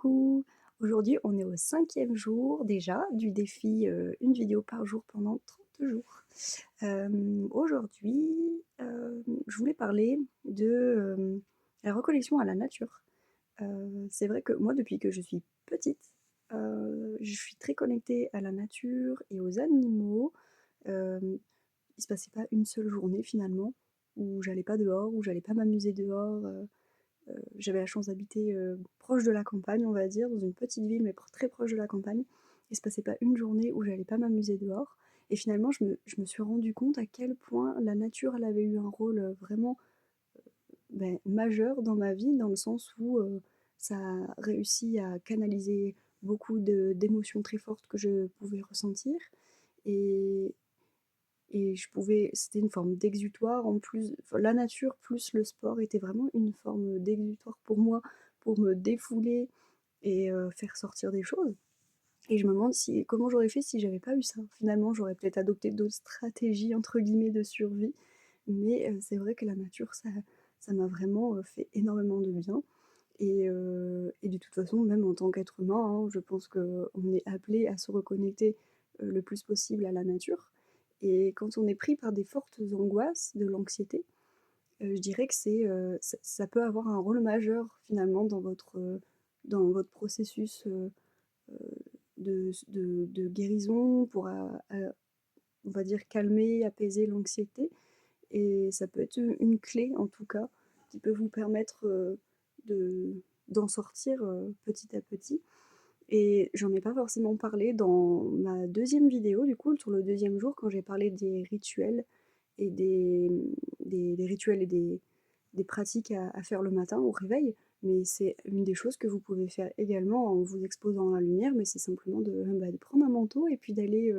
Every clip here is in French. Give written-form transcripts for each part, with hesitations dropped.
Coucou! Aujourd'hui, on est au 5e jour déjà du défi, 1 vidéo par jour pendant 30 jours. Aujourd'hui, je voulais parler de, la reconnexion à la nature. C'est vrai que moi, depuis que je suis petite, je suis très connectée à la nature et aux animaux. Hem, il se passait pas une seule journée finalement où j'allais pas dehors, où j'allais pas m'amuser dehors. J'avais la chance d'habiter, proche de la campagne, on va dire, dans une petite ville, mais très proche de la campagne. Il se passait pas une journée où j'allais pas m'amuser dehors et finalement je me suis rendu compte à quel point la nature, elle avait eu un rôle, vraiment, majeur dans ma vie, dans le sens où, ça a réussi à canaliser beaucoup d'émotions très fortes que je pouvais ressentir et je pouvais c'était une forme d'exutoire en plus, enfin la nature plus le sport était vraiment une forme d'exutoire pour moi, pour me défouler et faire sortir des choses et je me demande si comment j'aurais fait si j'avais pas eu ça? Finalement, j'aurais peut-être adopté d'autres «stratégies» entre guillemets de survie, mais c'est vrai que la nature ça m'a vraiment, fait énormément de bien et de toute façon, même en tant qu'être humain, hein, je pense qu'on est appelé à se reconnecter, le plus possible à la nature et quand on est pris par des fortes angoisses, de l'anxiété, je dirais que ça peut avoir un rôle majeur finalement dans votre processus, de guérison pour on va dire calmer, apaiser l'anxiété et ça peut être une clé en tout cas qui peut vous permettre, de d'en sortir, petit à petit et j'en ai pas forcément parlé dans ma deuxième vidéo du coup, sur le deuxième jour quand j'ai parlé des rituels et des rituels et des pratiques à faire le matin au réveil, mais c'est une des choses que vous pouvez faire également en vous exposant à la lumière, mais c'est simplement de prendre un manteau et puis d'aller,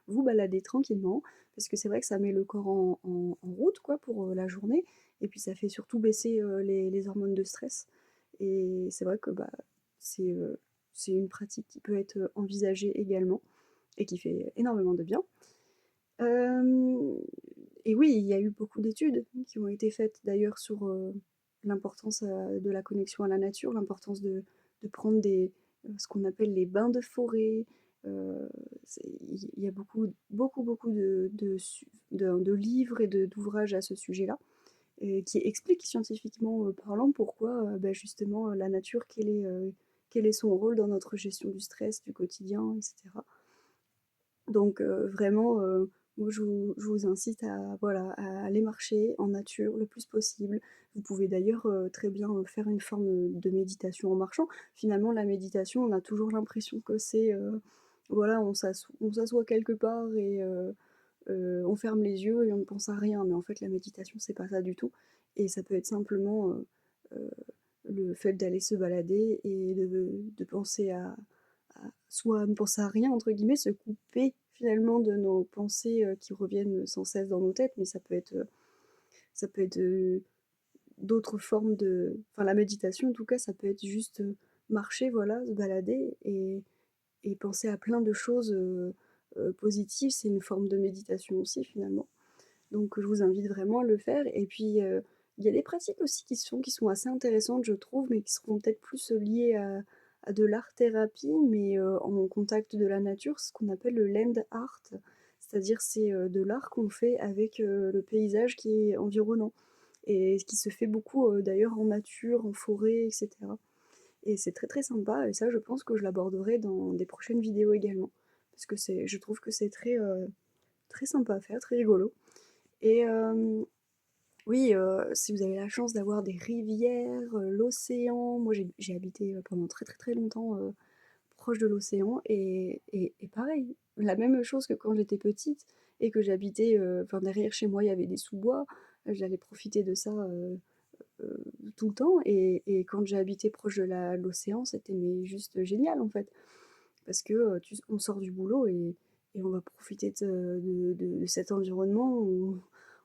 vous balader tranquillement. Parce que c'est vrai que ça met le corps en route quoi pour, la journée et puis ça fait surtout baisser, les hormones de stress et c'est vrai que, c'est, heu, c'est une pratique qui peut être, envisagée également et qui fait énormément de bien. Hem et oui, il y a eu beaucoup d'études qui ont été faites d'ailleurs sur, l'importance, de la connexion à la nature, l'importance de prendre ce qu'on appelle les bains de forêt. Il y a beaucoup de livres et d'ouvrages à ce sujet-là et qui expliquent scientifiquement, parlant pourquoi, justement, la nature, quel est son rôle dans notre gestion du stress du quotidien et cetera. Donc vraiment, moi je vous incite à voilà, à aller marcher en nature le plus possible. Vous pouvez d'ailleurs, très bien, faire une forme, de méditation en marchant. Finalement la méditation, on a toujours l'impression que c'est, voilà, on s'assoit quelque part et on ferme les yeux et on ne pense à rien. Mais en fait la méditation c'est pas ça du tout et ça peut être simplement, heu, le fait d'aller se balader et de penser à soit ne penser à rien entre guillemets, se couper finalement de nos pensées, qui reviennent sans cesse dans nos têtes, mais ça peut être d'autres formes enfin la méditation en tout cas, ça peut être juste, marcher voilà, se balader et penser à plein de choses, positives. C'est une forme de méditation aussi finalement. Donc je vous invite vraiment à le faire et puis, il y a des pratiques aussi qui sont assez intéressantes je trouve, mais qui seront peut-être plus, liées à de l'art-thérapie, mais, en contact de la nature, ce qu'on appelle le land art. C'est-à-dire c'est, de l'art qu'on fait avec, le paysage qui est environnant et ce qui se fait beaucoup, d'ailleurs en nature, en forêt et cetera et c'est très, très sympa et ça je pense que je l'aborderai dans des prochaines vidéos également. Parce que je trouve que c'est très, très sympa à faire, très rigolo. Et oui, si vous avez la chance d'avoir des rivières, l'océan, moi j'ai habité, pendant très, très, très longtemps, proche de l'océan et pareil, la même chose que quand j'étais petite et que j'habitais, enfin derrière chez moi il y avait des sous-bois, j'allais profiter de ça, tout le temps et quand j'ai habité proche de l'océan, c'était mais juste génial en fait. Parce que, on sort du boulot et on va profiter de cet environnement où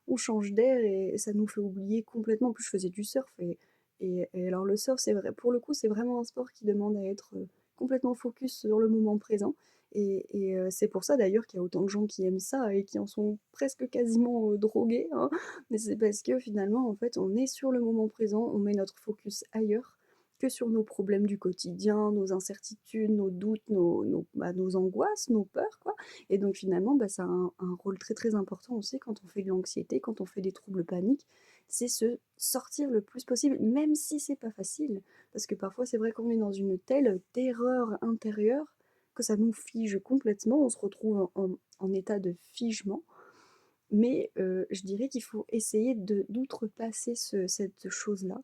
on change d'air et ça nous fait oublier complètement. En plus, je faisais du surf et alors le surf, c'est vrai pour le coup, c'est vraiment un sport qui demande à être, complètement focus sur le moment présent et c'est pour ça d'ailleurs qu'il y a autant de gens qui aiment ça et qui en sont presque quasiment, drogués, hein. Mais c'est parce que finalement, en fait, on est sur le moment présent, on met notre focus ailleurs que sur nos problèmes du quotidien, nos incertitudes, nos doutes, nos angoisses, nos peurs, quoi. Et donc finalement, ça a un rôle très, très important aussi quand on fait de l'anxiété, quand on fait des troubles paniques, c'est se sortir le plus possible, même si c'est pas facile. Parce que parfois, c'est vrai qu'on est dans une telle terreur intérieure que ça nous fige complètement, on se retrouve en état de figement. Mais je dirais qu'il faut essayer d'outrepasser cette chose-là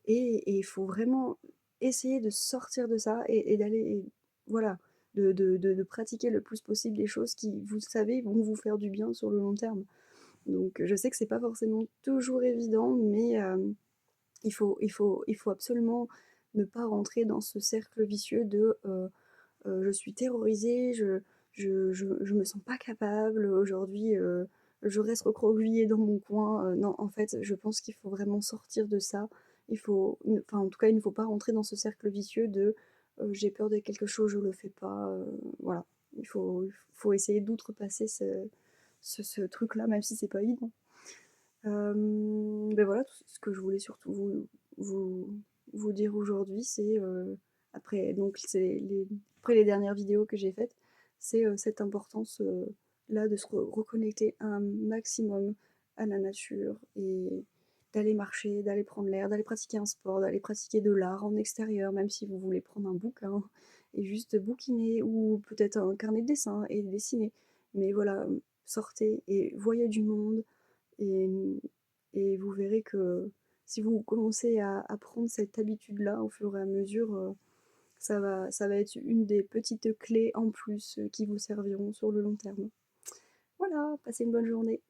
et il faut vraiment essayer de sortir de ça et d'aller voilà, de pratiquer le plus possible des choses qui, vous savez, vont vous faire du bien sur le long terme. Donc je sais que c'est pas forcément toujours évident, mais il faut absolument ne pas rentrer dans ce cercle vicieux de, je suis terrorisée, je me sens pas capable, aujourd'hui, je reste recroquevillée dans mon coin. Non, en fait, je pense qu'il faut vraiment sortir de ça. Enfin, en tout cas, il ne faut pas rentrer dans ce cercle vicieux de, j'ai peur de quelque chose, je le fais pas, voilà. Il faut essayer d'outrepasser ce truc-là, même si c'est pas évident. Voilà, tout ce que je voulais surtout vous, vous dire aujourd'hui, c'est après, donc, après les dernières vidéos que j'ai faites, c'est cette importance là de se reconnecter un maximum à la nature et d'aller marcher, d'aller prendre l'air, d'aller pratiquer un sport, d'aller pratiquer de l'art en extérieur, même si vous voulez prendre un bouquin et juste bouquiner ou peut-être un carnet de dessin et dessiner. Mais voilà, sortez et voyez du monde, et, et vous verrez que si vous commencez à prendre cette habitude-là au fur et à mesure, ça va être une des petites clés en plus qui vous serviront sur le long terme. Voilà, passez une bonne journée.